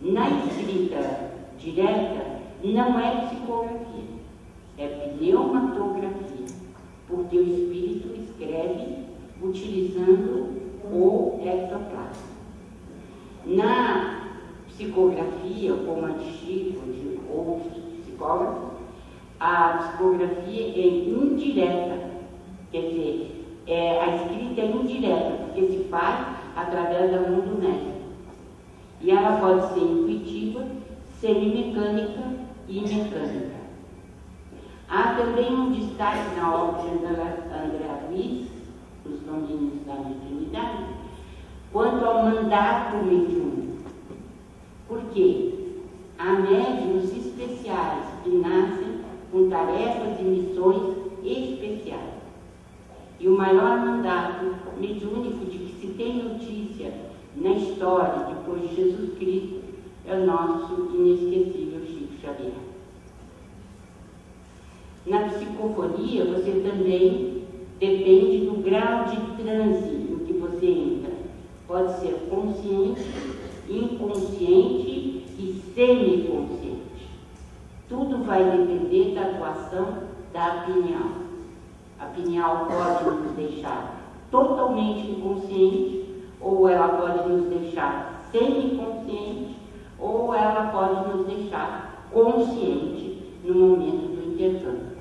Na escrita direta, não é psicografia, é pneumatografia, porque o espírito escreve utilizando o ectoplasma. Na psicografia, como a de Chico, de outros psicógrafos, a psicografia é indireta, quer dizer, a escrita é indireta, porque se faz através da mão do médico. E ela pode ser intuitiva, semimecânica e mecânica. Há também um destaque na obra de André Luiz, Os Domínios da Mediunidade, quanto ao mandato mediúnico. Por quê? Há médiuns especiais que nascem com tarefas e missões especiais. E o maior mandato mediúnico de que se tem notícia na história depois de Jesus Cristo é o nosso inesquecível Chico Xavier. Na psicofonia, você também depende do grau de transe em que você entra. Pode ser consciente, inconsciente e semiconsciente. Tudo vai depender da atuação da pineal. A pineal pode nos deixar totalmente inconsciente, ou ela pode nos deixar semiconsciente, ou ela pode nos deixar consciente no momento do intercâmbio.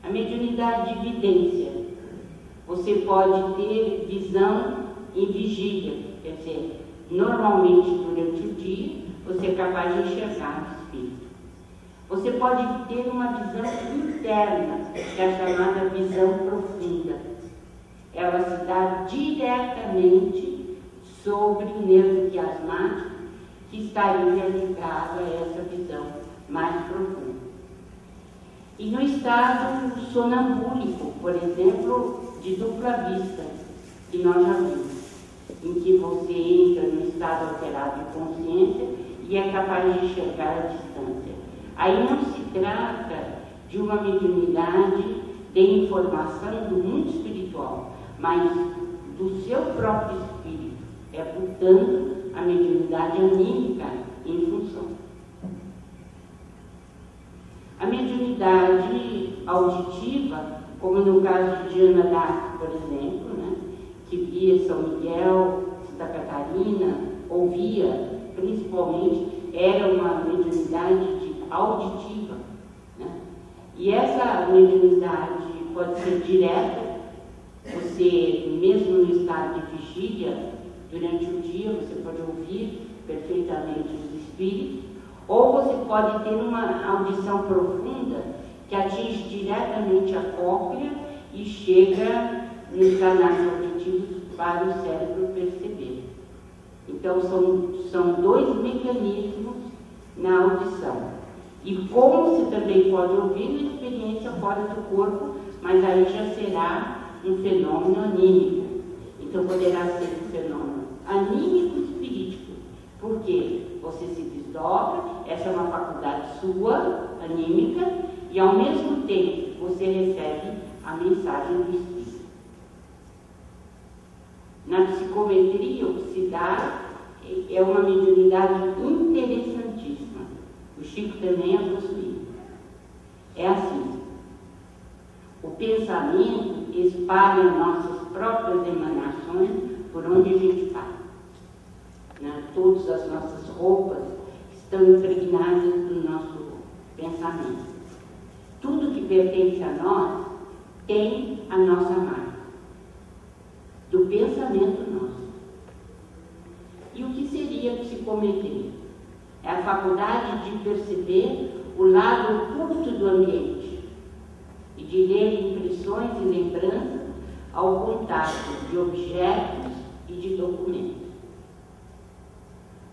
A mediunidade de evidência. Você pode ter visão em vigília, quer dizer, normalmente durante o dia você é capaz de enxergar o espírito. Você pode ter uma visão interna, que é a chamada visão profunda. Ela se dá diretamente sobre o nervo quiasmático que estaria ligado a essa visão mais profunda. E no estado sonambúlico, por exemplo, de dupla vista, que nós já vimos, em que você entra no estado alterado de consciência e é capaz de enxergar a distância. Aí não se trata de uma mediunidade de informação do mundo espiritual, mas do seu próprio espírito. É, portanto, a mediunidade anímica em função. A mediunidade auditiva, como no caso de Ana d'Arc, por exemplo, né, que via São Miguel, Santa Catarina, ouvia, principalmente, era uma mediunidade auditiva. Né? E essa mediunidade pode ser direta, você, mesmo no estado de vigília, durante o dia, você pode ouvir perfeitamente os espíritos, ou você pode ter uma audição profunda que atinge diretamente a cóclea e chega nos canais auditivos para o cérebro perceber. Então, são dois mecanismos na audição. E como você também pode ouvir na experiência fora do corpo, mas aí já será um fenômeno anímico. Então, poderá ser um fenômeno anímico-espiritual. Por quê? Você se desdobra, essa é uma faculdade sua, anímica, e ao mesmo tempo você recebe a mensagem do Espírito. Na psicometria, o que se dá é uma mediunidade interessantíssima. O Chico também a possuía. É assim: o pensamento espalha nossas próprias emanações por onde a gente passa. Né? Todas as nossas roupas estão impregnadas do nosso pensamento. Tudo que pertence a nós tem a nossa marca, do pensamento nosso. E o que seria a psicometria? É a faculdade de perceber o lado oculto do ambiente e de ler impressões e lembranças ao contato de objetos e de documentos.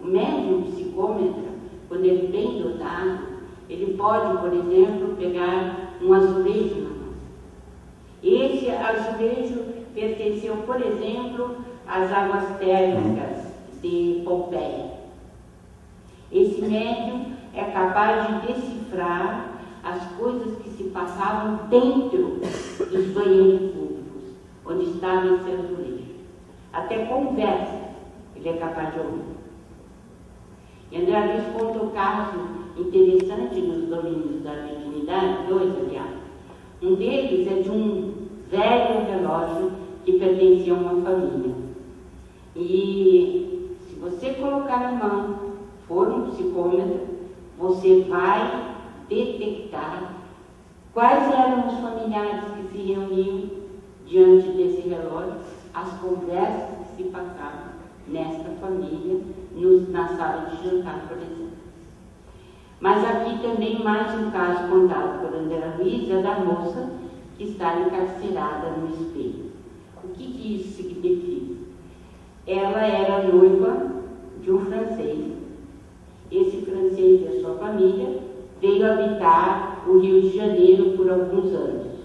O médium psicômetra, quando ele é bem dotado, ele pode, por exemplo, pegar um azulejo na mão. Esse azulejo pertenceu, por exemplo, às águas térmicas de Pompeia. Esse médium é capaz de decifrar as coisas que se passavam dentro dos banheiros públicos, onde estava esse azulejo. Até conversa ele é capaz de ouvir. E André Luiz conta um caso interessante nos domínios da mediunidade, dois, aliás. Um deles é de um velho relógio que pertencia a uma família. E se você colocar a mão, for um psicômetro, você vai detectar quais eram os familiares que se reuniam diante desse relógio, as conversas que se passavam nesta família, na sala de jantar, por exemplo. Mas aqui também mais um caso contado por André Luiz é da moça que está encarcerada no espelho. O que isso significa? Ela era noiva de um francês. Esse francês e a sua família veio habitar o Rio de Janeiro por alguns anos.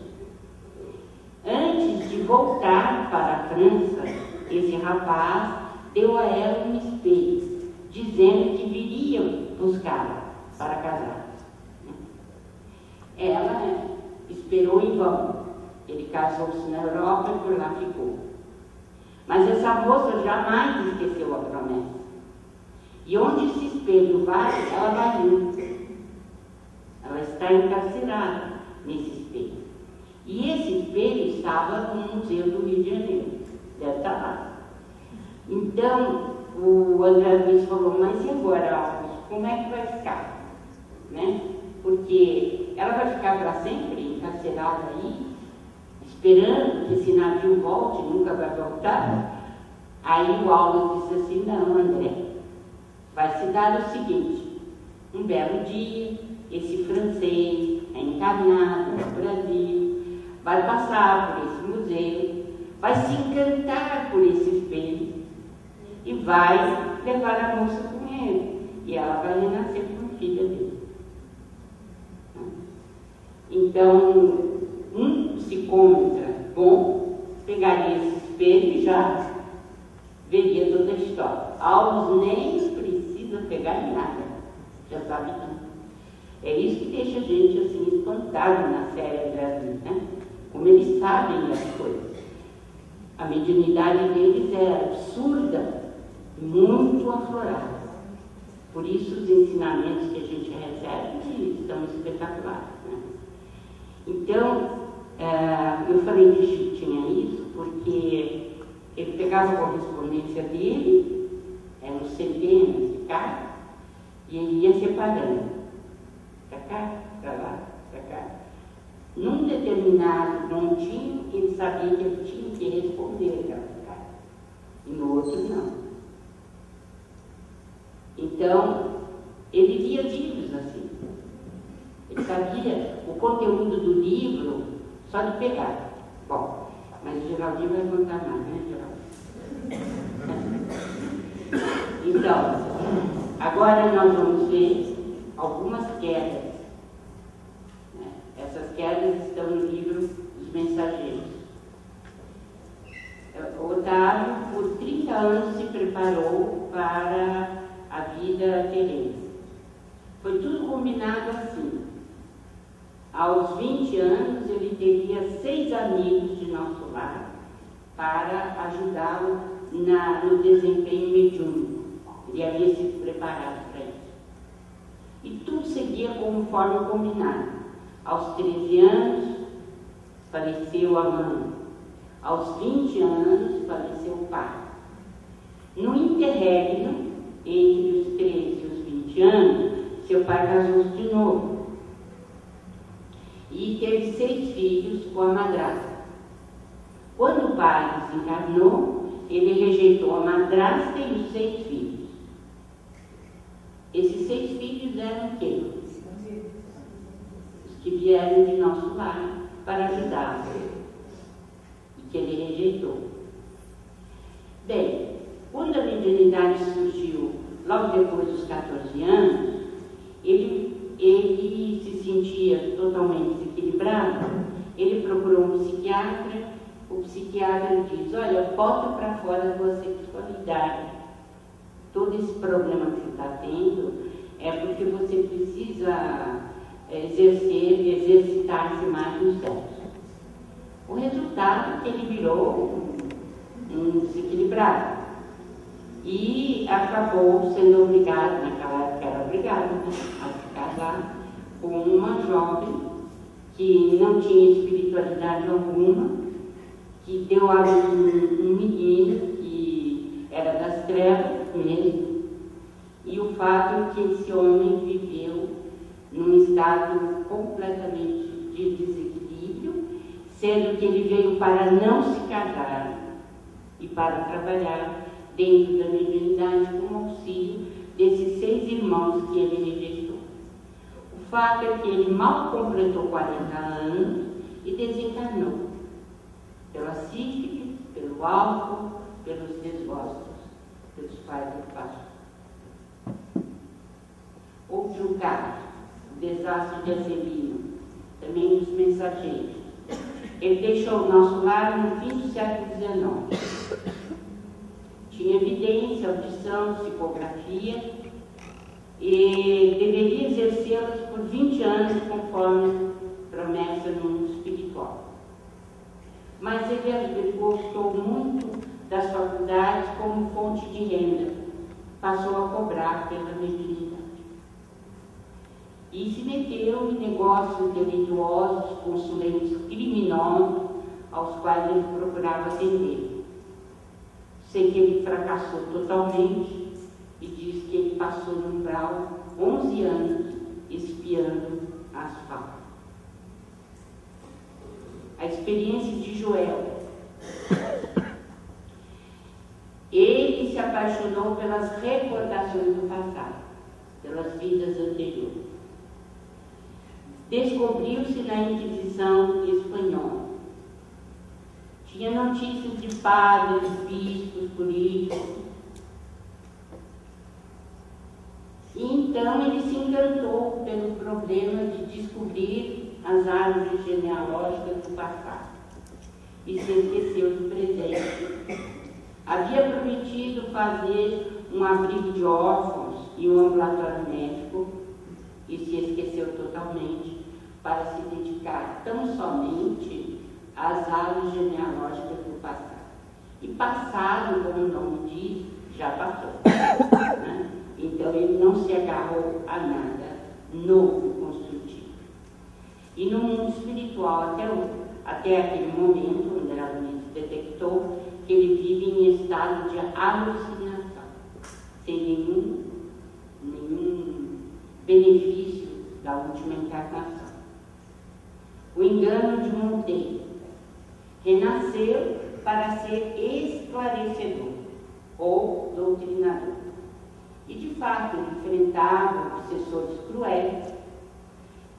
Antes de voltar para a França, esse rapaz deu a ela um espelho, dizendo que viriam buscá-la para casar. Ela esperou em vão. Ele casou-se na Europa e por lá ficou. Mas essa moça jamais esqueceu a promessa. E onde esse espelho vai, ela vai junto. Ela está encarcerada nesse espelho. E esse espelho estava no Museu do Rio de Janeiro. Deve estar lá. Então, o André Luiz falou, mas e agora, Alves, como é que vai ficar? Né? Porque ela vai ficar para sempre encarcerada aí, esperando que esse navio volte, nunca vai voltar. Aí o Alves disse assim, não, André, vai se dar o seguinte, um belo dia, esse francês é encarnado no Brasil, vai passar por esse museu, vai se encantar por esse espelho e vai levar a moça com ele. E ela vai renascer como filha dele. Então, um psicômetra bom pegaria esse espelho e já veria toda a história. Alves nem precisa pegar em nada, já sabe tudo. É isso que deixa a gente assim espantado na série Brasil, né? Como eles sabem as coisas. A mediunidade deles é absurda, muito aflorada. Por isso os ensinamentos que a gente recebe são espetaculares, né? Então, eu falei que tinha isso porque ele pegava a correspondência dele, eram centenas de cartas, e ele ia separando, para cá, para lá, para cá. Num determinado pontinho, ele sabia que ele tinha que responder aquela carta, e no outro não. Então, ele lia livros assim. Ele sabia o conteúdo do livro só de pegar. Bom, mas o Geraldinho vai contar mais, né, Geraldinho? Então, agora nós vamos ver algumas quedas. Né? Essas quedas estão no livro dos Mensageiros. Otávio, por 30 anos, se preparou para a vida terrena. Foi tudo combinado assim. Aos 20 anos, ele teria 6 amigos de nosso lar para ajudá-lo no desempenho mediúnico. Ele havia se preparado para isso. E tudo seguia conforme combinado. Aos 13 anos, faleceu a mãe. Aos 20 anos, faleceu o pai. No interregno, entre os 13 e os 20 anos, seu pai casou-se de novo. E teve 6 filhos com a madrasta. Quando o pai desencarnou, ele rejeitou a madrasta e os 6 filhos. Esses 6 filhos eram quem? Os que vieram de nosso lar para ajudá-lo. E que ele rejeitou. Bem, quando a mediunidade surgiu, logo depois dos 14 anos, ele se sentia totalmente desequilibrado. Ele procurou um psiquiatra. O psiquiatra diz, olha, bota para fora a tua sexualidade. Todo esse problema que você está tendo é porque você precisa exercitar-se mais no sexo. O resultado é que ele virou um desequilibrado. e acabou sendo obrigado, naquela época era obrigado, né, a se casar com uma jovem que não tinha espiritualidade alguma, que deu a um menino que era das trevas mesmo, e o fato é que esse homem viveu num estado completamente de desequilíbrio, sendo que ele veio para não se casar e para trabalhar dentro da mediunidade com auxílio desses 6 irmãos que ele rejeitou. O fato é que ele mal completou 40 anos e desencarnou pela sífilis, pelo álcool, pelos desgostos pelos quais ele passou. Outro caso, o desastre de Azelino, também dos mensageiros. Ele deixou o nosso lar no fim do século XIX. Tinha evidência, audição, psicografia e deveria exercê-las por 20 anos, conforme promessa no mundo espiritual. Mas ele gostou muito das faculdades como fonte de renda, passou a cobrar pela mediunidade. E se meteu em negócios delituosos, consulentes criminosos, aos quais ele procurava atender. Sei que ele fracassou totalmente e diz que ele passou no umbral 11 anos espiando as faltas. A experiência de Joel. Ele se apaixonou pelas recordações do passado, pelas vidas anteriores. Descobriu-se na Inquisição espanhola. Tinha notícias de padres, bispos, políticos. E então ele se encantou pelo problema de descobrir as árvores genealógicas do passado e se esqueceu do presente. Havia prometido fazer um abrigo de órfãos e um ambulatório médico e se esqueceu totalmente para se dedicar tão somente às árvores genealógicas do passado. E passado, como o nome diz, já passou. Né? Então ele não se agarrou a nada novo, construtivo. E no mundo espiritual, até aquele momento, onde ela detectou que ele vive em estado de alucinação, sem nenhum benefício da última encarnação. O engano de Monteiro. Renasceu para ser esclarecedor ou doutrinador. E de fato ele enfrentava obsessores cruéis,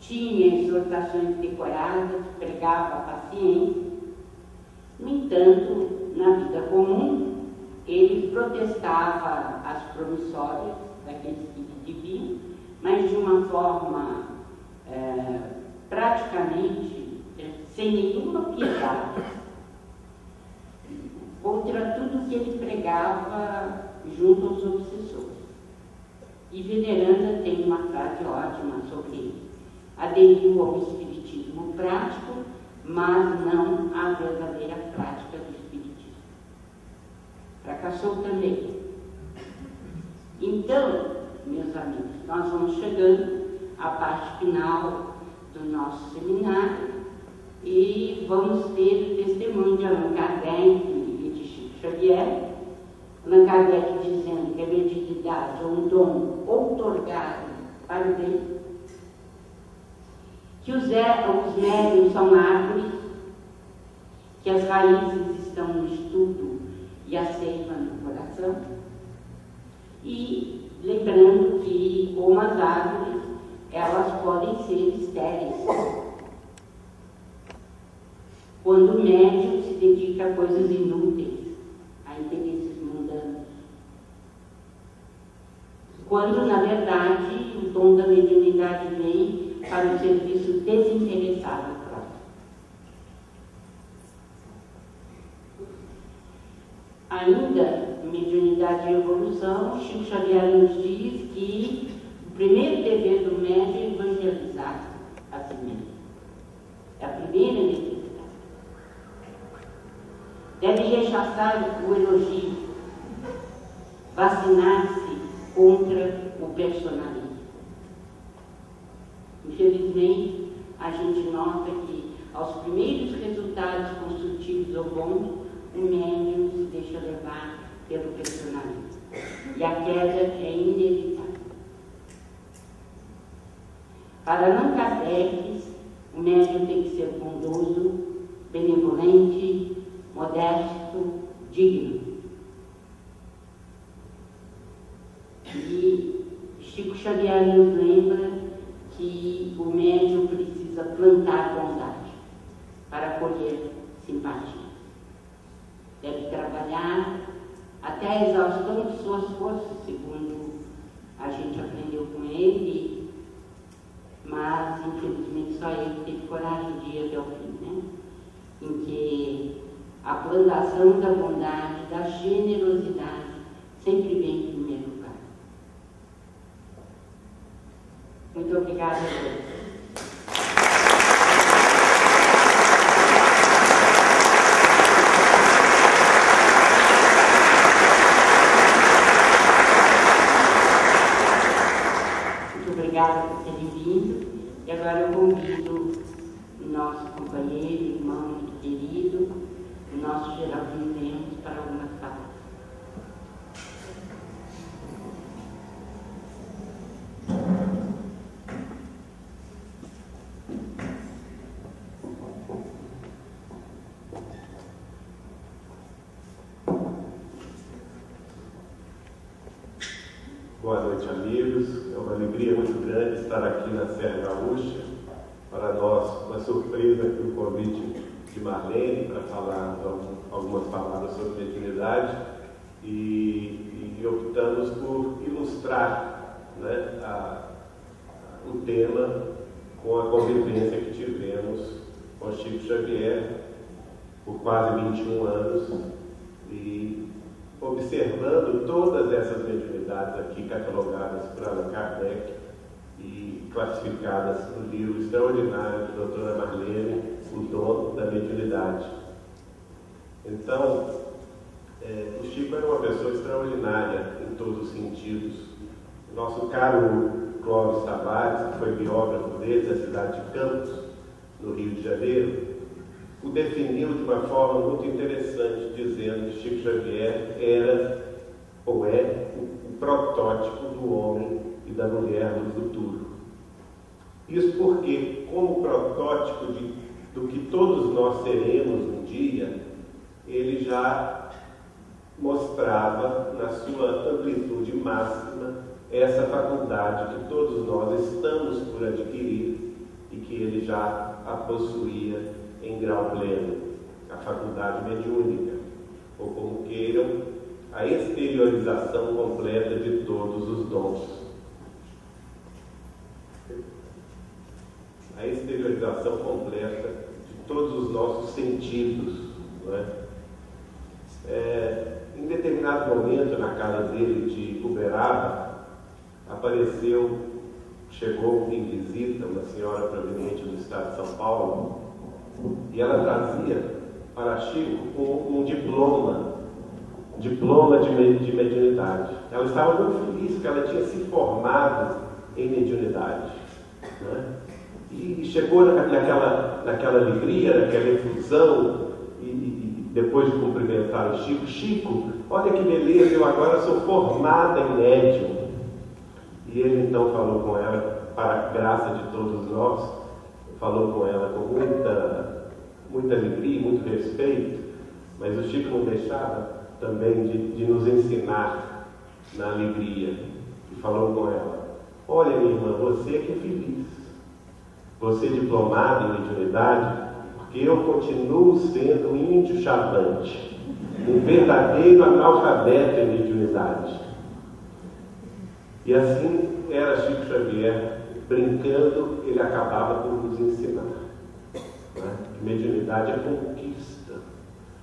tinha exortações decoradas, pregava a paciência. No entanto, na vida comum, ele protestava as promissórias daqueles que viviam, mas de uma forma praticamente sem nenhuma piedade, contra tudo que ele pregava junto aos obsessores. E Veneranda tem uma frase ótima sobre ele: aderiu ao espiritismo prático, mas não à verdadeira prática do espiritismo. Fracassou também. Então, meus amigos, nós vamos chegando à parte final do nosso seminário e vamos ter o testemunho de Allan Kardec e de Chico Xavier. Allan Kardec dizendo que a mediunidade é um dom outorgado para o bem, que os médiuns são árvores, que as raízes estão no estudo e a seiva no coração, e lembrando que, como as árvores, elas podem ser estéreis quando o médium se dedica a coisas inúteis, a interesses mundanos. Quando, na verdade, o dom da mediunidade vem para o serviço desinteressado ao próximo. Ainda, mediunidade e evolução, Chico Xavier nos diz que o primeiro dever do médium é evangelizar a si mesmo. É a primeira necessidade. Deve rechaçar o elogio. vacinar-se contra o personalismo. Infelizmente, a gente nota que aos primeiros resultados construtivos ou bons, o médium se deixa levar pelo personalismo. E a queda é inevitável. Para Allan Kardec, o médium tem que ser bondoso, benevolente, modesto, digno. E Chico Xavier nos lembra que o médium precisa plantar bondade para colher simpatia. Deve trabalhar até a exaustão de suas forças, segundo a gente aprendeu com ele, mas infelizmente só ele teve coragem de ir até o fim, né? Em que a plantação da bondade, da generosidade, sempre vem em primeiro lugar. Muito obrigada a todos. Obrigada por terem vindo. E agora eu convido o nosso companheiro, irmão muito querido, o nosso Geraldinho Lemos, para algumas palavras. Boa noite, amigos. É uma alegria muito grande estar aqui na Serra Gaúcha. Para nós, uma surpresa aqui o convite de Marlene para falar algumas palavras sobre mediunidade e optamos por ilustrar, né, o tema com a convivência que tivemos com Chico Xavier por quase 21 anos e observando todas essas mediunidades aqui catalogadas por Allan Kardec e classificadas no livro extraordinário da doutora Marlene, O Dom da Mediunidade. Então, o Chico era uma pessoa extraordinária em todos os sentidos. O nosso caro Clóvis Tavares, que foi biógrafo dele, da cidade de Campos, no Rio de Janeiro, o definiu de uma forma muito interessante, dizendo que Chico Xavier era ou é o protótipo do homem e da mulher do futuro. Isso porque, como protótipo do que todos nós seremos um dia, ele já mostrava na sua amplitude máxima essa faculdade que todos nós estamos por adquirir e que ele já a possuía em grau pleno, a faculdade mediúnica, ou como queiram, a exteriorização completa de todos os dons. A exteriorização completa de todos os nossos sentidos. Não é? Em determinado momento, na casa dele de Uberaba, chegou em visita uma senhora proveniente do estado de São Paulo, e ela trazia para Chico um diploma de mediunidade. Ela estava muito feliz porque ela tinha se formado em mediunidade, né? E chegou naquela alegria, naquela efusão, e depois de cumprimentar o Chico: Chico, olha que beleza, eu agora sou formada em médium. E ele então falou com ela, para a graça de todos nós, falou com ela com muita alegria, muito respeito, mas o Chico não deixava também de nos ensinar na alegria. E falou com ela: olha, minha irmã, você é que é feliz. Você é diplomada em mediunidade, porque eu continuo sendo um índio chavante, um verdadeiro analfabeto em mediunidade. E assim era Chico Xavier, brincando, ele acabava por nos ensinar, né? Que mediunidade é conquista.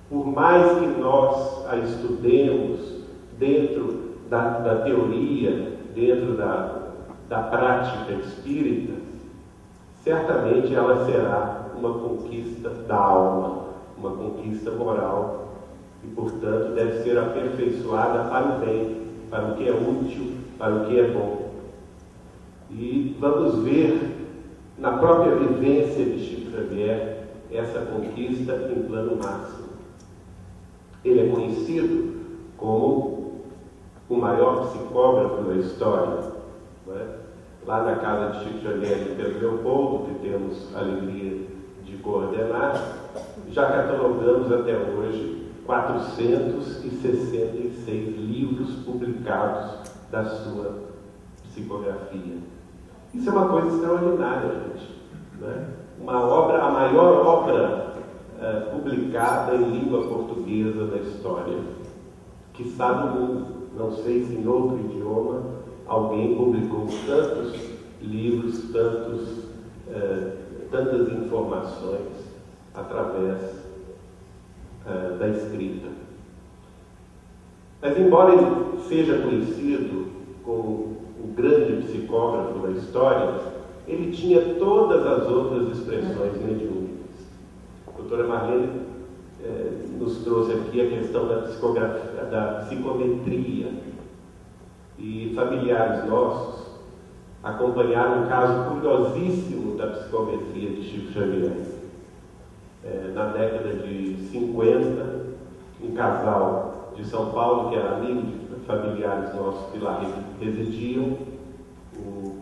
Por mais que nós a estudemos dentro da teoria, dentro da prática espírita, certamente ela será uma conquista da alma, uma conquista moral, e portanto deve ser aperfeiçoada para o bem para o que é útil, para o que é bom. E vamos ver na própria vivência de Chico Xavier essa conquista em plano máximo. Ele é conhecido como o maior psicógrafo da história, não é? Lá na casa de Chico Xavier de Pedro Leopoldo, que temos a alegria de coordenar, já catalogamos até hoje 466 livros publicados da sua psicografia. Isso é uma coisa extraordinária, gente, né? A maior obra publicada em língua portuguesa da história, quiçá do mundo. Não sei se em outro idioma alguém publicou tantos livros, tantas informações através da escrita. Mas, embora ele seja conhecido como o grande psicógrafo da história, ele tinha todas as outras expressões mediúnicas. A doutora Marlene nos trouxe aqui a questão da psicometria. E familiares nossos acompanharam um caso curiosíssimo da psicometria de Chico Xavier. Na década de 50, um casal de São Paulo, que era amigo de familiares nossos que lá residiam, o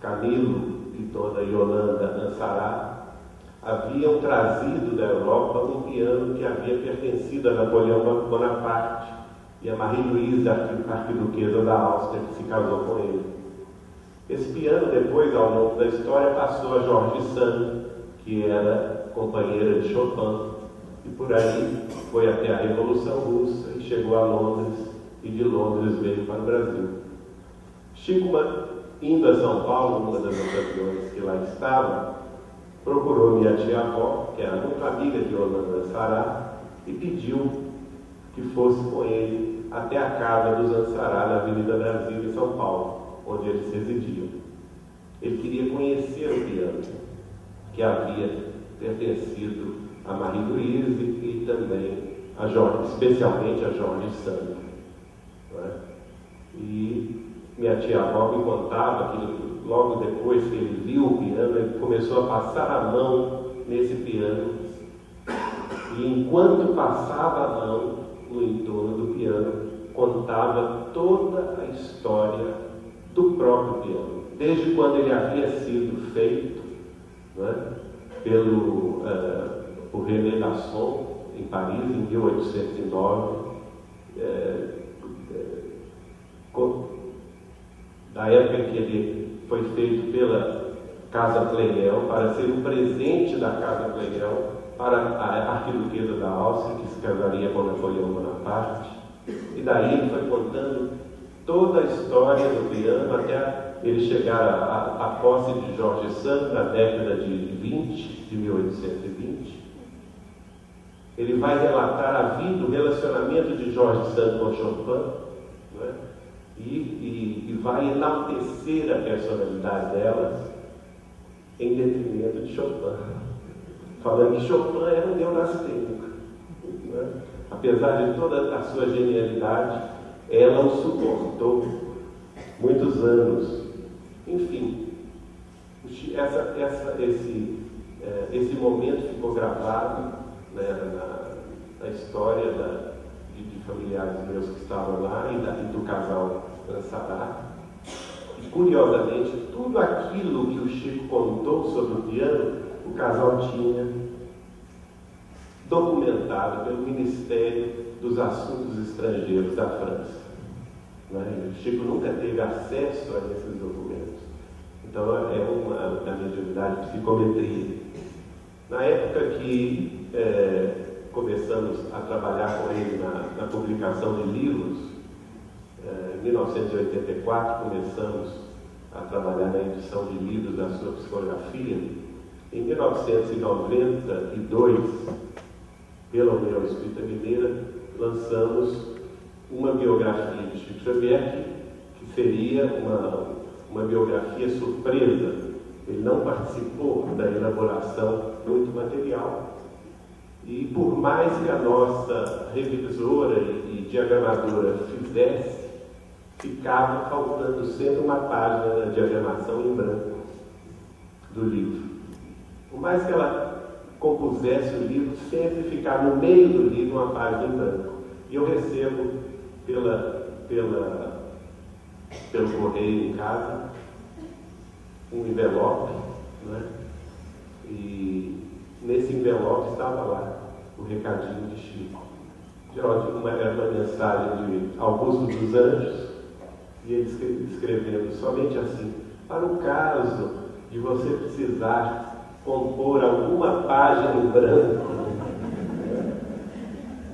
Camilo e Dona Yolanda Ansará, haviam trazido da Europa um piano que havia pertencido a Napoleão Bonaparte e a Marie-Louise, arquiduquesa da Áustria, que se casou com ele. Esse piano, depois, ao longo da história, passou a Jorge Sand, que era companheira de Chopin, e por aí foi até a Revolução Russa e chegou a Londres, e de Londres veio para o Brasil. Chico, indo a São Paulo, numa das ocasiões que lá estava, procurou minha tia-avó, que era muito amiga de Yolanda Ansará, e pediu que fosse com ele até a casa dos Ansará, na Avenida Brasil, em São Paulo, onde eles residiam. Ele queria conhecer o piano, que havia pertencido a Marie-Louise e também a Jorge, especialmente a Jorge Sand. Não é? E minha tia-avó me contava que logo depois que ele viu o piano, ele começou a passar a mão nesse piano, e enquanto passava a mão no entorno do piano, contava toda a história do próprio piano, desde quando ele havia sido feito, não é? Por René Dasson, em Paris, em 1809, da época em que ele foi feito pela Casa Pleyel, para ser um presente da Casa Pleyel para a arquiduquesa da Áustria, que se casaria com Napoleão Bonaparte. E daí ele foi contando toda a história do piano até ele chegar à posse de Jorge Sand na década de 1820. Ele vai relatar a vida, o relacionamento de Jorge Sand com Chopin, não é? E vai enaltecer a personalidade delas em detrimento de Chopin, falando que Chopin era um neurastênico, não é? Apesar de toda a sua genialidade, ela o suportou muitos anos. Enfim, esse momento ficou gravado, né, na história de familiares meus que estavam lá e do casal Ansará. E, curiosamente, tudo aquilo que o Chico contou sobre o piano, o casal tinha documentado pelo Ministério dos Assuntos Estrangeiros da França. Né? O Chico nunca teve acesso a esses documentos. Então, é uma mediunidade de psicometria. Na época que começamos a trabalhar com ele na publicação de livros, em 1984 começamos a trabalhar na edição de livros da sua psicografia. Em 1992, pela União Espírita Mineira, lançamos uma biografia de Chico Xavier, que seria uma biografia surpresa. Ele não participou da elaboração muito material. E por mais que a nossa revisora e diagramadora fizesse ficava faltando sempre uma página de diagramação em branco do livro. Por mais que ela compusesse o livro, sempre ficava no meio do livro uma página em branco. E eu recebo pelo correio em casa um envelope, né? E nesse envelope estava lá o recadinho de Chico. Era uma mensagem de Augusto dos Anjos, e ele escrevendo somente assim: para o caso de você precisar compor alguma página em branco.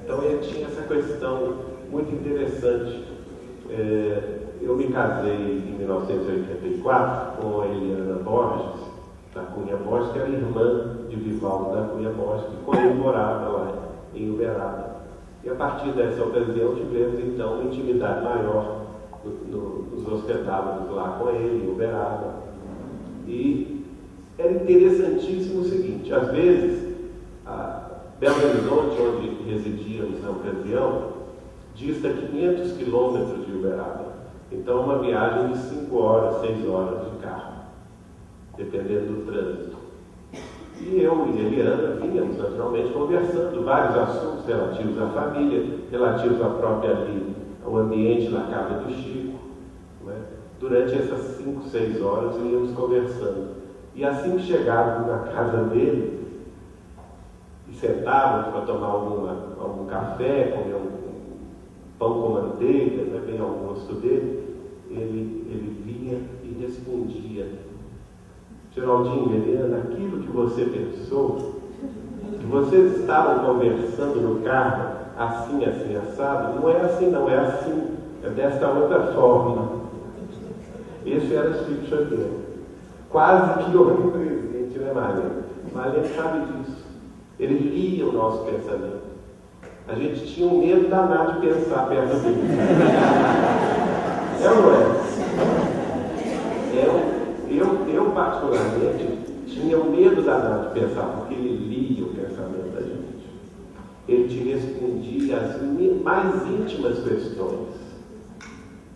Então ele tinha essa questão muito interessante. Eu me casei em 1984 com a Eliana Borges, da Cunha Borges, que era irmã de Vivaldo da Cunha Borges, que quando ele morava lá em Uberaba. E a partir dessa ocasião tivemos então uma intimidade maior, nos hospedávamos lá com ele, em Uberaba. E era interessantíssimo o seguinte: às vezes, Belo Horizonte, onde residíamos na ocasião, dista 500 quilômetros de Uberaba. Então, uma viagem de 5 horas, 6 horas de carro, dependendo do trânsito. E eu e Eliana vínhamos naturalmente conversando vários assuntos relativos à família, relativos à própria vida, ao ambiente na casa do Chico. Né? Durante essas 5, 6 horas íamos conversando. E assim que chegávamos na casa dele e sentávamos para tomar algum café, comer um pão com manteiga, né, bem ao gosto dele, ele vinha e respondia: Geraldinho, Eliana, aquilo que você pensou, que vocês estavam conversando no carro, assim, assim, assado, não é assim, não, é assim, é desta outra forma. Esse era o Chico Xavier. Quase que onipresente, né, Marlene? Marlene sabe disso. Ele lia o nosso pensamento. A gente tinha um medo danado de pensar perto dele. É ou não é? Eu particularmente, tinha um medo danado de pensar, porque ele lia o pensamento da gente. Ele te respondia as mais íntimas questões,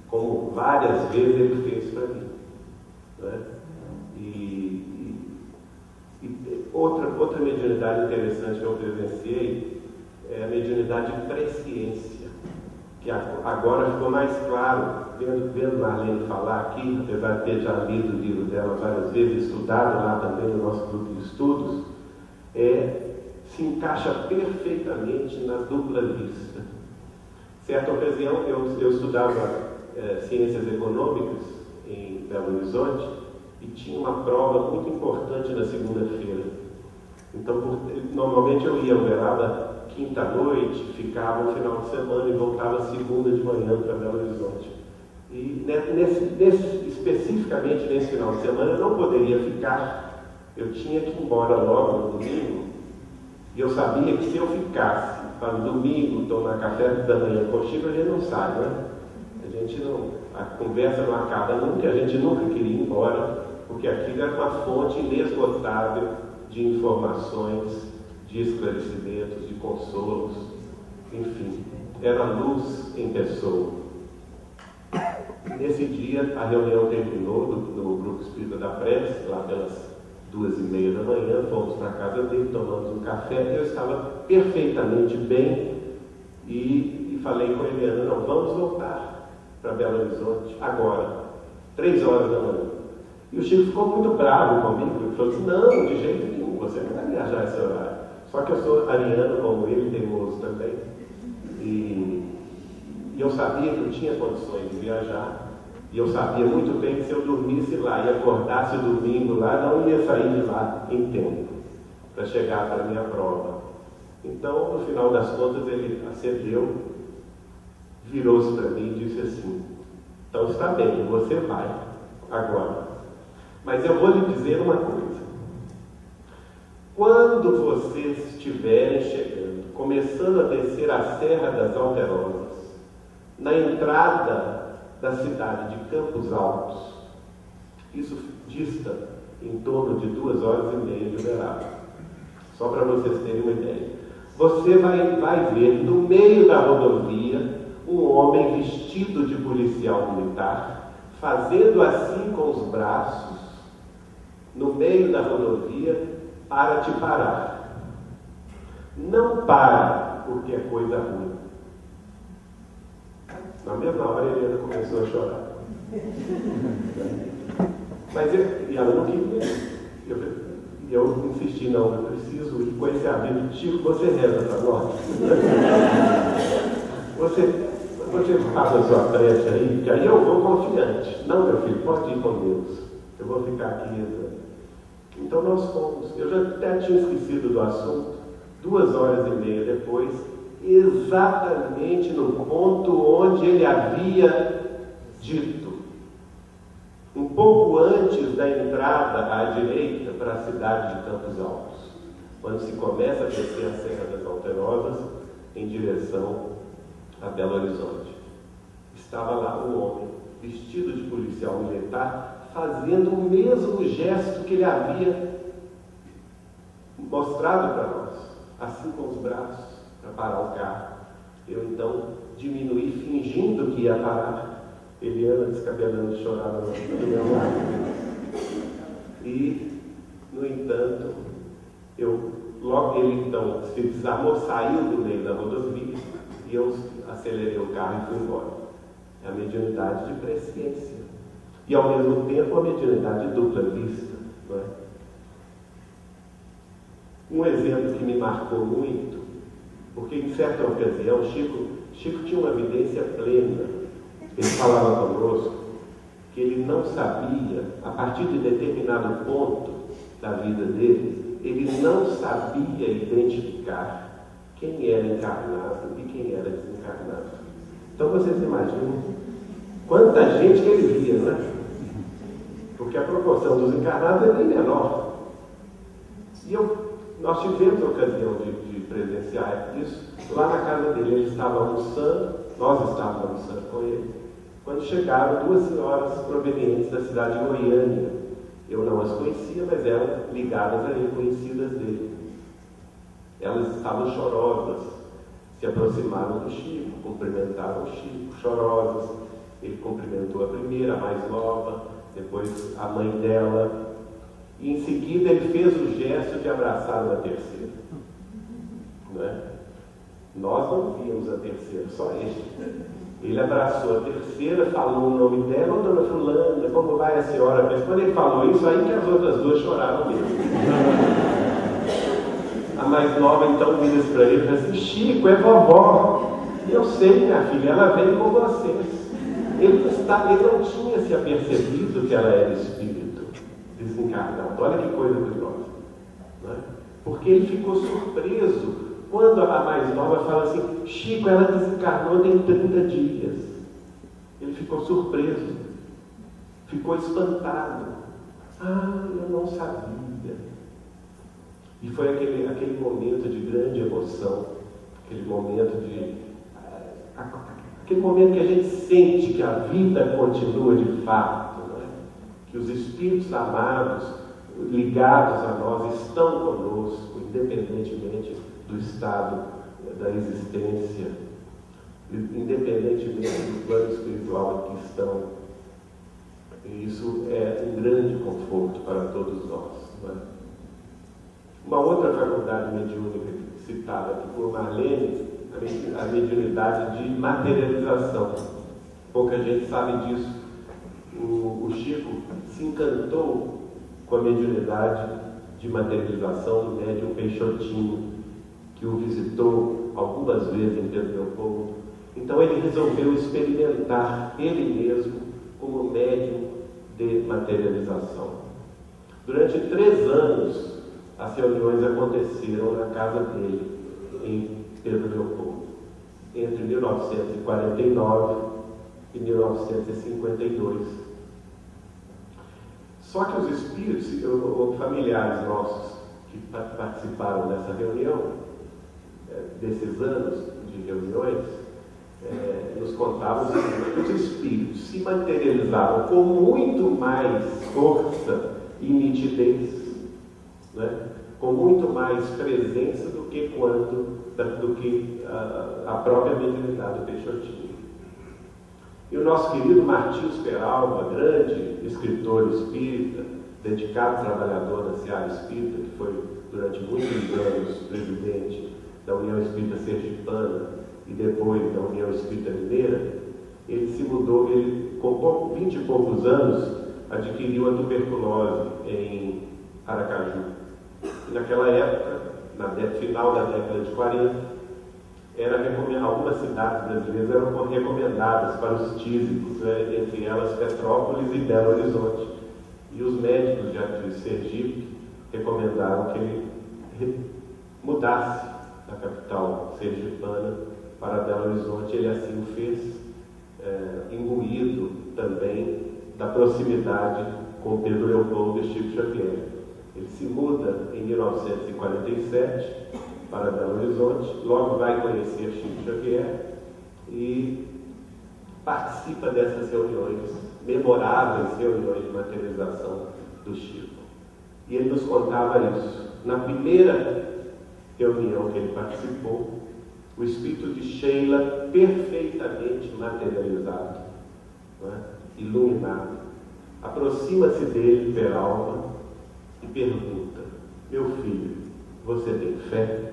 como várias vezes ele fez para mim. Né? Outra mediunidade interessante que eu presenciei é a mediunidade de presciência, que agora ficou mais claro, vendo Marlene falar aqui, apesar de ter já lido o livro dela várias vezes, estudado lá também no nosso grupo de estudos, se encaixa perfeitamente na dupla vista. Certa ocasião, eu estudava Ciências Econômicas em Belo Horizonte e tinha uma prova muito importante na segunda-feira. Então, normalmente eu ia a Uberaba quinta-noite, ficava no final de semana e voltava segunda de manhã para Belo Horizonte. E especificamente nesse final de semana eu não poderia ficar, eu tinha que ir embora logo no domingo, e eu sabia que se eu ficasse para no domingo tomar café da manhã com o Chico, a gente não sai, né? A conversa não acaba nunca, a gente nunca queria ir embora, porque aquilo era uma fonte inesgotável de informações, de esclarecimentos, de consolos, enfim, era luz em pessoa. Nesse dia, a reunião terminou no Grupo Espírita da Prece, lá pelas 2h30 da manhã, fomos para a casa dele, tomamos um café, eu estava perfeitamente bem e falei com a Eliana: não, vamos voltar para Belo Horizonte agora, 3 horas da manhã. E o Chico ficou muito bravo comigo, ele falou assim: não, de jeito nenhum, você não vai viajar esse horário. Só que eu sou ariano como ele, teimoso também, e eu sabia que eu tinha condições de viajar, e eu sabia muito bem que se eu dormisse lá e acordasse domingo lá, não ia sair de lá em tempo para chegar para a minha prova. Então, no final das contas, ele acedeu, virou-se para mim e disse assim: então está bem, você vai agora, mas eu vou lhe dizer uma coisa. Quando vocês estiverem chegando, começando a descer a Serra das Alterosas, na entrada da cidade de Campos Altos, isso dista em torno de 2h30 de Uberaba, só para vocês terem uma ideia. Você vai ver no meio da rodovia um homem vestido de policial militar, fazendo assim com os braços, no meio da rodovia, para te parar. Não para porque é coisa ruim. Na mesma hora, a Helena começou a chorar. Mas e ela não queria. Eu insisti, não, eu preciso ir com esse amigo. Chico, você reza para nós. Você faz a sua prece aí, que aí eu vou confiante. Não, meu filho, pode ir com Deus. Eu vou ficar aqui rezando. Então nós fomos. Eu já até tinha esquecido do assunto. 2h30 depois, exatamente no ponto onde ele havia dito. Um pouco antes da entrada à direita para a cidade de Campos Altos, quando se começa a descer a Serra das Alterosas em direção a Belo Horizonte. Estava lá um homem, vestido de policial militar, fazendo o mesmo gesto que ele havia mostrado para nós, assim com os braços, para parar o carro. Eu então diminuí, fingindo que ia parar. Eliana descabelando de chorar do meu lado. E, no entanto, ele então se desarmou, saiu do meio da rodovia e eu acelerei o carro e fui embora. É a mediunidade de presciência. E, ao mesmo tempo, a mediunidade de dupla vista. Não é? Um exemplo que me marcou muito, porque em certa ocasião Chico tinha uma evidência plena. Ele falava conosco que ele não sabia, a partir de determinado ponto da vida dele, ele não sabia identificar quem era encarnado e quem era desencarnado. Então vocês imaginam quanta gente que ele via, né? Porque a proporção dos encarnados é bem menor. E nós tivemos a ocasião de presenciar isso lá na casa dele. Ele estava almoçando, nós estávamos almoçando com ele, quando chegaram 2 senhoras provenientes da cidade de Goiânia. Eu não as conhecia, mas eram ligadas a ele, conhecidas dele. Elas estavam chorosas, se aproximaram do Chico, cumprimentaram o Chico, chorosas. Ele cumprimentou a primeira, a mais nova, depois a mãe dela, e em seguida ele fez o gesto de abraçar uma terceira. Não é? Nós não víamos a terceira, só ele. Ele abraçou a terceira, falou o nome dela: "Ô, dona fulana, como vai a senhora?" Mas quando ele falou isso, aí que as outras duas choraram mesmo. A mais nova então vira para ele e fala assim: "Chico, é vovó." "Eu sei, minha filha, ela veio com vocês." Ele não tinha se apercebido que ela era espírito desencarnado. Olha que coisa curiosa, não é? Porque ele ficou surpreso quando a mais nova fala assim: "Chico, ela desencarnou tem 30 dias. Ele ficou surpreso, ficou espantado. "Ah, eu não sabia." E foi aquele momento de grande emoção, aquele momento que a gente sente que a vida continua de fato, não é? Que os espíritos amados, ligados a nós, estão conosco, independentemente do estado da existência, independentemente do plano espiritual em que estão. E isso é um grande conforto para todos nós, não é? Uma outra faculdade mediúnica citada aqui por Marlene, a mediunidade de materialização. Pouca gente sabe disso. O Chico se encantou com a mediunidade de materialização do médium Peixotinho, que o visitou algumas vezes em Pedro Leopoldo. Então ele resolveu experimentar ele mesmo como médium de materialização. Durante 3 anos, as reuniões aconteceram na casa dele, em Pedro Leopoldo, entre 1949 e 1952. Só que os espíritos, familiares nossos que participaram dessa reunião, desses anos de reuniões, nos contavam que os espíritos se materializavam com muito mais força e nitidez, né? Com muito mais presença do que a própria mediunidade do Peixotinho. E o nosso querido Martins Peralva, grande escritor espírita, dedicado trabalhador da Seara Espírita, que foi durante muitos anos presidente da União Espírita Sergipana e depois da União Espírita Mineira, ele se mudou, ele com 20 e poucos anos adquiriu a tuberculose em Aracaju. E naquela época, final da década de 40, algumas cidades brasileiras eram recomendadas para os tísicos, entre elas Petrópolis e Belo Horizonte. E os médicos de Sergipe recomendaram que ele mudasse da capital sergipana para Belo Horizonte. Ele assim o fez, imbuído também da proximidade com Pedro Leopoldo e Chico Xavier. Ele se muda em 1947 para Belo Horizonte, logo vai conhecer Chico Xavier e participa dessas reuniões, memoráveis reuniões de materialização do Chico. E ele nos contava isso. Na primeira reunião que ele participou, o espírito de Sheila, perfeitamente materializado, iluminado, aproxima-se dele, Peralva, e pergunta: meu filho, você tem fé?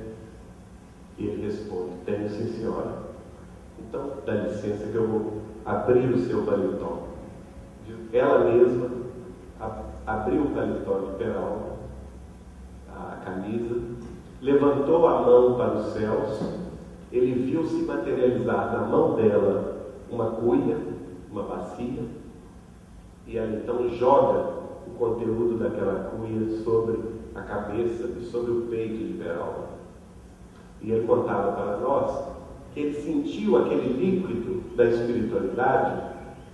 E ele responde: tenho, sim, senhora. Então, dá licença que eu vou abrir o seu paletó. Ela mesma abriu o paletó de Peralva, a camisa, levantou a mão para os céus. Ele viu se materializar na mão dela uma cuia, uma bacia, e ela então joga o conteúdo daquela cuia sobre a cabeça e sobre o peito de Peralva. E ele contava para nós que ele sentiu aquele líquido da espiritualidade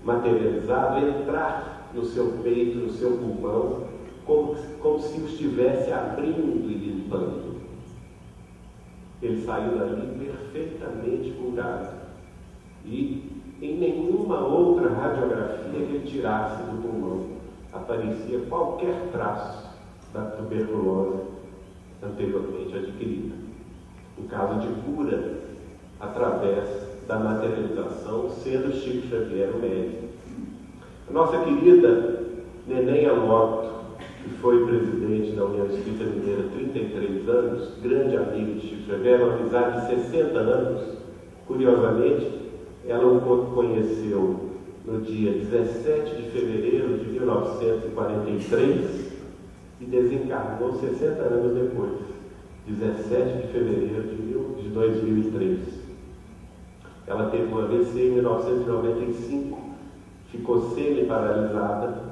materializado entrar no seu peito, no seu pulmão, como se o estivesse abrindo e limpando. Ele saiu dali perfeitamente curado. E em nenhuma outra radiografia que ele tirasse do pulmão aparecia qualquer traço da tuberculose anteriormente adquirida. Um caso de cura através da materialização, sendo Chico Xavier o médico. A nossa querida Neném Alotto, que foi presidente da União Espírita Mineira há 33 anos, grande amigo de Chico Xavier, uma amizade de 60 anos. Curiosamente, ela o conheceu no dia 17 de fevereiro de 1943 e desencarnou 60 anos depois, 17 de fevereiro de 2003. Ela teve um AVC em 1995, ficou semi-paralisada.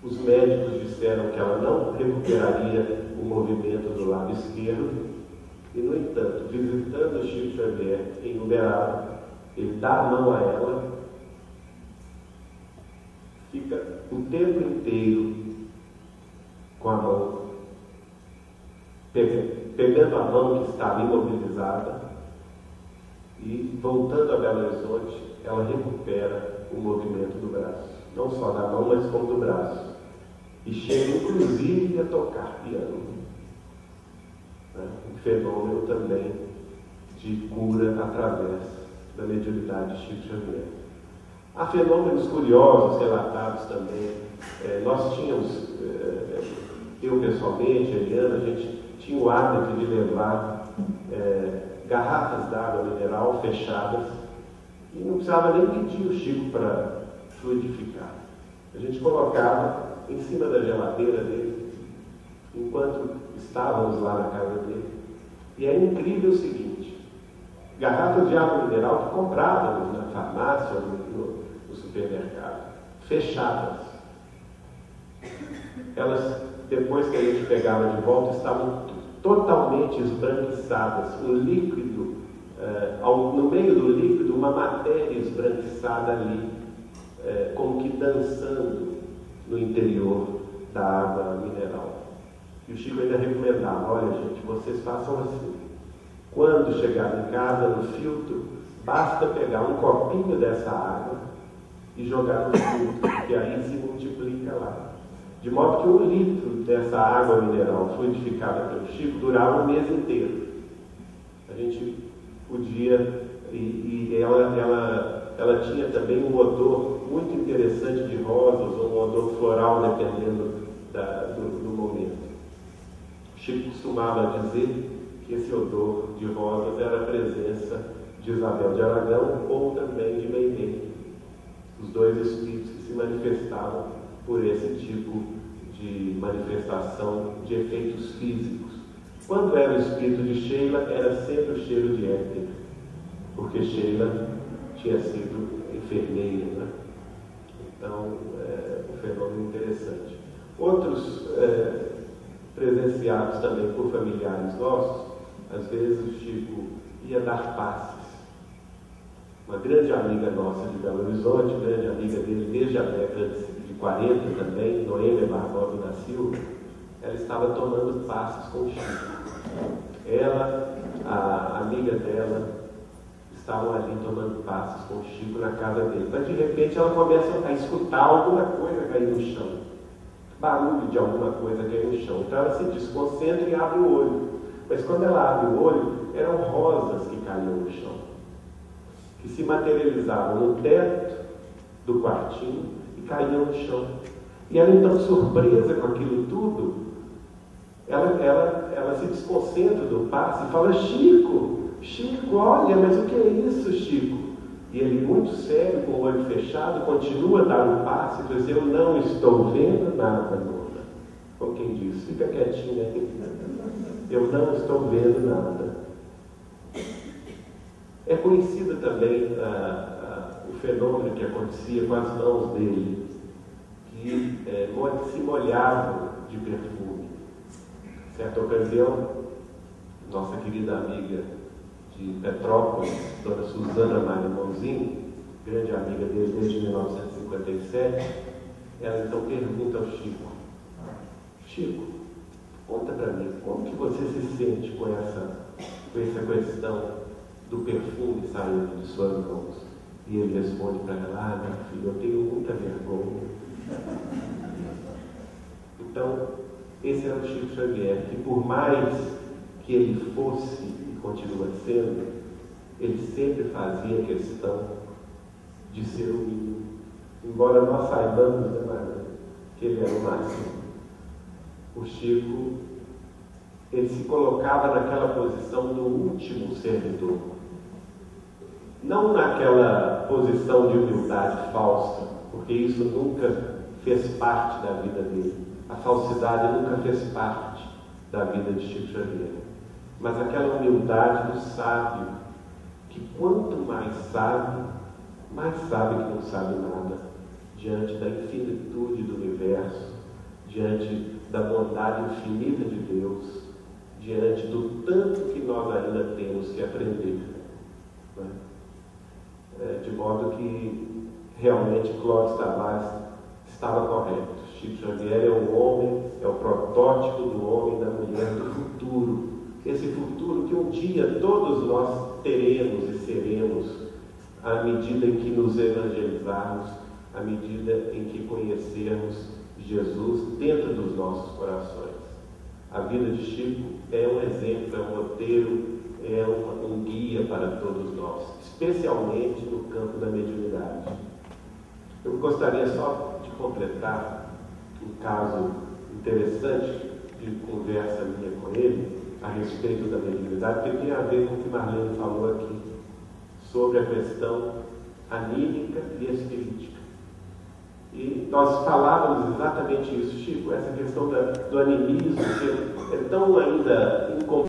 Os médicos disseram que ela não recuperaria o movimento do lado esquerdo. E, no entanto, visitando Chico Xavier em Uberaba, ele dá a mão a ela, fica o tempo inteiro com a mão, pegando a mão que estava imobilizada, e voltando a Belo Horizonte, ela recupera o movimento do braço, não só da mão, mas como do braço, e chega inclusive a tocar piano. Um fenômeno também de cura através da mediunidade de Chico Xavier. Há fenômenos curiosos relatados também. Nós tínhamos, eu pessoalmente, a Eliana, a gente tinha o hábito de levar garrafas d'água mineral fechadas e não precisava nem pedir o Chico para fluidificar. A gente colocava em cima da geladeira dele enquanto estávamos lá na casa dele. E é incrível o seguinte: garrafas de água mineral que comprávamos na farmácia ou no supermercado, fechadas. Elas, depois que a gente pegava de volta, estavam totalmente esbranquiçadas. O líquido, no meio do líquido, uma matéria esbranquiçada ali, como que dançando no interior da água mineral. E o Chico ainda recomendava: olha, gente, vocês façam assim. Quando chegar em casa, no filtro, basta pegar um copinho dessa água e jogar no filtro, porque aí se multiplica lá. De modo que 1 litro dessa água mineral fluidificada pelo Chico durava um mês inteiro. A gente podia, e ela ela tinha também um odor muito interessante de rosas, ou um odor floral, dependendo do momento. Chico costumava dizer que esse odor de rosas era a presença de Isabel de Aragão ou também de Meimei, os dois espíritos que se manifestavam por esse tipo de manifestação de efeitos físicos. Quando era o espírito de Sheila, era sempre o cheiro de éter, porque Sheila tinha sido enfermeira, né? Então, um fenômeno interessante. Outros presenciados também por familiares nossos, às vezes o Chico ia dar passes. Uma grande amiga nossa de Belo Horizonte, grande amiga dele desde a década de 40 também, Noêmia Barbosa da Silva, ela estava tomando passes com o Chico. Ela, a amiga dela, estavam ali tomando passes com o Chico na casa dele. Mas de repente ela começa a escutar alguma coisa cair no chão. Barulho de alguma coisa cair no chão. Então ela se desconcentra e abre o olho. Mas quando ela abre o olho, eram rosas que caíam no chão, que se materializavam no teto do quartinho e caíam no chão. E ela então, surpresa com aquilo tudo, ela se desconcentra do passe e fala: Chico, olha, mas o que é isso, Chico? E ele, muito sério, com o olho fechado, continua a dar um passe e diz: eu não estou vendo nada, Nona. Como quem diz, fica quietinha aí. Eu não estou vendo nada. É conhecido também o fenômeno que acontecia com as mãos dele, que se molhavam de perfume. Certa ocasião, nossa querida amiga de Petrópolis, dona Suzana Maria Mãozinho, grande amiga dele desde 1957, ela então pergunta ao Chico, conta para mim, como que você se sente com essa questão do perfume saindo de suas mãos? E ele responde para ela: minha filha, eu tenho muita vergonha. Então, esse era o Chico Xavier, que por mais que ele fosse e continua sendo, ele sempre fazia questão de ser humilde. Embora nós saibamos, né, Maria, que ele era o máximo, o Chico, ele se colocava naquela posição do último servidor. Não naquela posição de humildade falsa, porque isso nunca fez parte da vida dele. A falsidade nunca fez parte da vida de Chico Xavier. Mas aquela humildade do sábio, que quanto mais sabe que não sabe nada, diante da infinitude do universo, diante da bondade infinita de Deus, diante do tanto que nós ainda temos que aprender. De modo que realmente Clóvis Tavares estava correto. Chico Xavier é o homem, é o protótipo do homem e da mulher do futuro. Esse futuro que um dia todos nós teremos e seremos, à medida em que nos evangelizarmos, à medida em que conhecermos Jesus dentro dos nossos corações. A vida de Chico é um exemplo, é um roteiro, é um guia para todos nós, especialmente no campo da mediunidade. Eu gostaria só de completar um caso interessante de conversa minha com ele a respeito da mediunidade, porque tem a ver com o que Marlene falou aqui, sobre a questão anímica e espirítica. E nós falávamos exatamente isso, Chico, essa questão do animismo, que é tão ainda incompreensível